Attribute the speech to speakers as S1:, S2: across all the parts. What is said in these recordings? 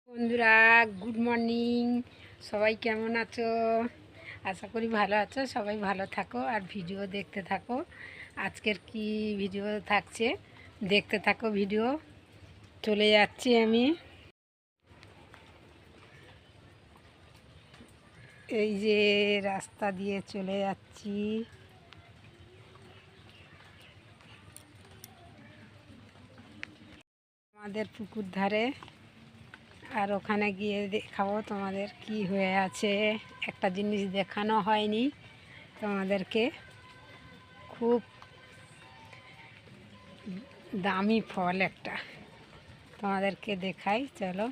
S1: বন্ধুরা, good morning. সবাই কেমন আছো? আশা করি ভালো আছো। সবাই ভালো থাকো আর ভিডিও দেখতে থাকো। আজকের কি ভিডিও থাকছে দেখতে থাকো। ভিডিও চলে যাচ্ছি আমি। এই যে রাস্তা দিয়ে চলে যাচ্ছি। আমাদের পুকুর ধারে, আর ওখানে গিয়ে দেখাবো তোমাদের কি হয়ে আছে। একটা জিনিস দেখানো হয়নি তোমাদেরকে, খুব দামি ফল একটা, তোমাদেরকে দেখাই। চলো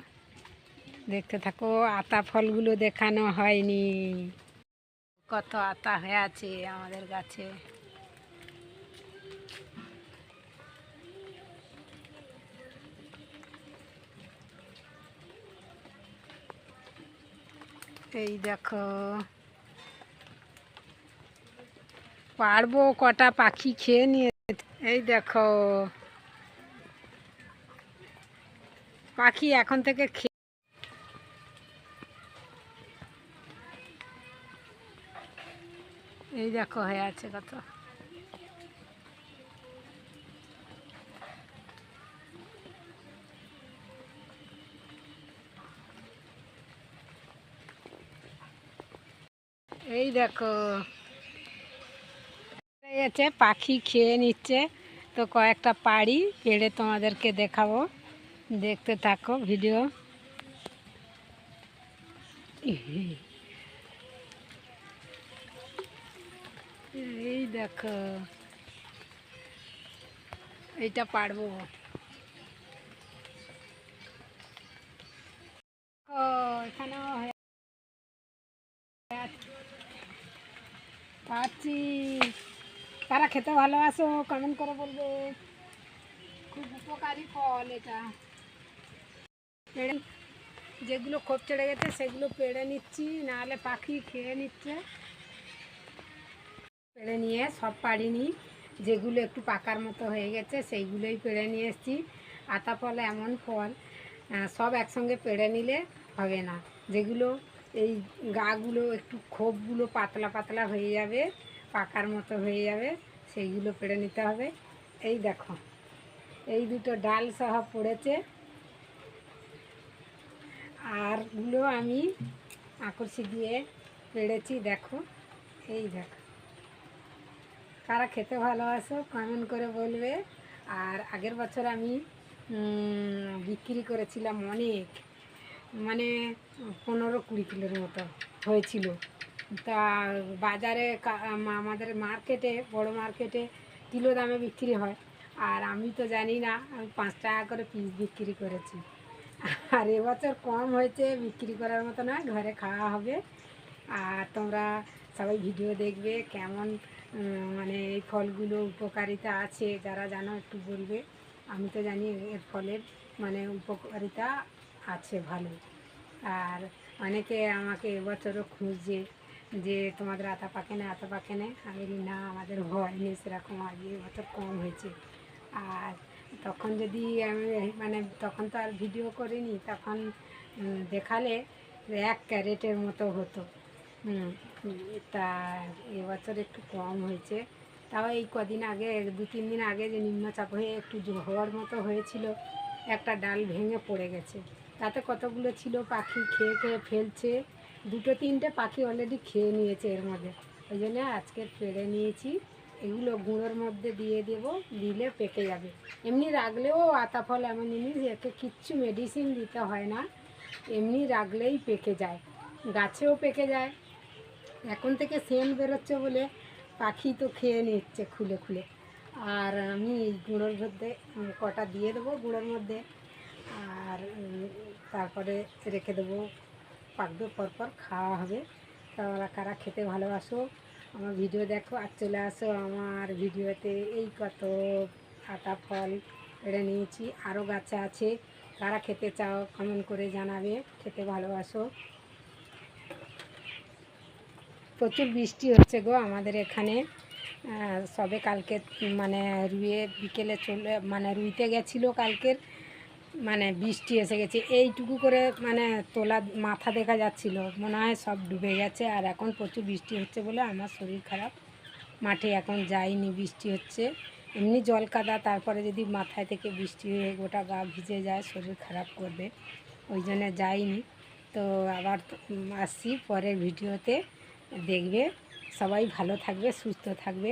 S1: দেখতে থাকো। আতা ফলগুলো দেখানো হয়নি। কত আতা হয়ে আছে আমাদের গাছে। এই দেখো, পারবো কটা পাখি খেয়ে নিয়ে। এই দেখো, পাখি এখন থেকে এই দেখো হয়ে আছে কত। এই দেখো আছে, পাখি খেয়ে নিচ্ছে। তো কয়েকটা পাড়ি পেড়ে তোমাদেরকে দেখাবো, দেখতে থাকো ভিডিও। এই দেখো, এইটা পারবো। ও, এখানেও পাচ্ছি। কারা খেতে ভালোবাসো কমেন্ট করে বলবে। খুব উপকারী ফল এটা। পেড়ে, যেগুলো খোপ চড়ে গেছে সেগুলো পেড়ে নিচ্ছি, নাহলে পাখি খেয়ে নিচ্ছে। পেড়ে নিয়ে সব পারিনি, যেগুলো একটু পাকার মতো হয়ে গেছে সেইগুলোই পেড়ে নিয়ে এসেছি। আতা ফল এমন ফল, সব একসঙ্গে পেড়ে নিলে হবে না। যেগুলো এই গাগুলো একটু খোপগুলো পাতলা পাতলা হয়ে যাবে, পাকার মতো হয়ে যাবে, সেইগুলো পেড়ে নিতে হবে। এই দেখো, এই দুটো ডাল সহ পড়েছে, আরগুলো আমি আকর্ষি দিয়ে পেড়েছি। দেখো, এই দেখো। কারা খেতে ভালোবাসো কমেন্ট করে বলবে। আর আগের বছর আমি বিক্রি করেছিলাম অনেক, মানে 15-20 কিলোর মতো হয়েছিল। তা বাজারে আমাদের মার্কেটে, বড় মার্কেটে কিলো দামে বিক্রি হয়। আর আমি তো জানি না, আমি 5 টাকা করে পিস বিক্রি করেছি। আর এবছর কম হয়েছে, বিক্রি করার মতো নয়, ঘরে খাওয়া হবে। আর তোমরা সবাই ভিডিও দেখবে কেমন, মানে এই ফলগুলো উপকারিতা আছে, যারা জানো একটু বলবে। আমি তো জানি এর ফলের মানে উপকারিতা আছে ভালো। আর অনেকে আমাকে এবছরও খুঁজছে যে তোমাদের আতা পাকে না, আতা পাকে না। আমি বলি না, আমাদের হয়নি সেরকম, আগে এবছর কম হয়েছে। আর তখন যদি আমি মানে তখন তো আর ভিডিও করিনি, তখন দেখালে 1 ক্যারেটের মতো হতো। তা এবছর একটু কম হয়েছে। তাও এই কদিন আগে, 2-3 দিন আগে যে নিম্নচাপ হয়ে একটু ঝড় মতো হয়েছিল, একটা ডাল ভেঙে পড়ে গেছে। তাতে কতগুলো ছিল, পাখি খেয়ে খেয়ে ফেলছে। 2-3টে পাখি অলরেডি খেয়ে নিয়েছে এর মধ্যে। ওই জন্য আজকে পেড়ে নিয়েছি। এগুলো গুঁড়োর মধ্যে দিয়ে দেবো, দিলে পেকে যাবে। এমনি রাখলেও আতা ফল এমন জিনিস, একে কিচ্ছু মেডিসিন দিতে হয় না, এমনি রাখলেই পেকে যায়, গাছেও পেকে যায়। এখন থেকে সেন্ট বেরোচ্ছে বলে পাখি তো খেয়ে নিচ্ছে খুলে খুলে। আর আমি গুঁড়োর মধ্যে কটা দিয়ে দেবো গুঁড়োর মধ্যে, আর তারপরে রেখে দেবো, পাকবে, পরপর খাওয়া হবে। তোমরা কারা খেতে ভালোবাসো আমার ভিডিও দেখো আর চলে আসো আমার ভিডিওতে। এই কত আতা ফল পেড়ে নিয়েছি, আরও গাছে আছে। কারা খেতে চাও কমেন্ট করে জানাবে, খেতে ভালোবাসো। প্রচুর বৃষ্টি হচ্ছে গো আমাদের এখানে। সবে কালকে মানে রুয়ে বিকেলে চলে, মানে রুইতে গেছিলো কালকের মানে বৃষ্টি এসে গেছে, এইটুকু করে মানে তোলা মাথা দেখা যাচ্ছিল, মনে হয় সব ডুবে গেছে। আর এখন প্রচুর বৃষ্টি হচ্ছে বলে আমার শরীর খারাপ, মাঠে এখন যাইনি, বৃষ্টি হচ্ছে এমনি জল কাদা, তারপরে যদি মাথায় থেকে বৃষ্টি হয়ে গোটা গা ভিজে যায় শরীর খারাপ করবে, ওই জন্য যাইনি। তো আবার আসছি পরের ভিডিওতে, দেখবে। সবাই ভালো থাকবে, সুস্থ থাকবে।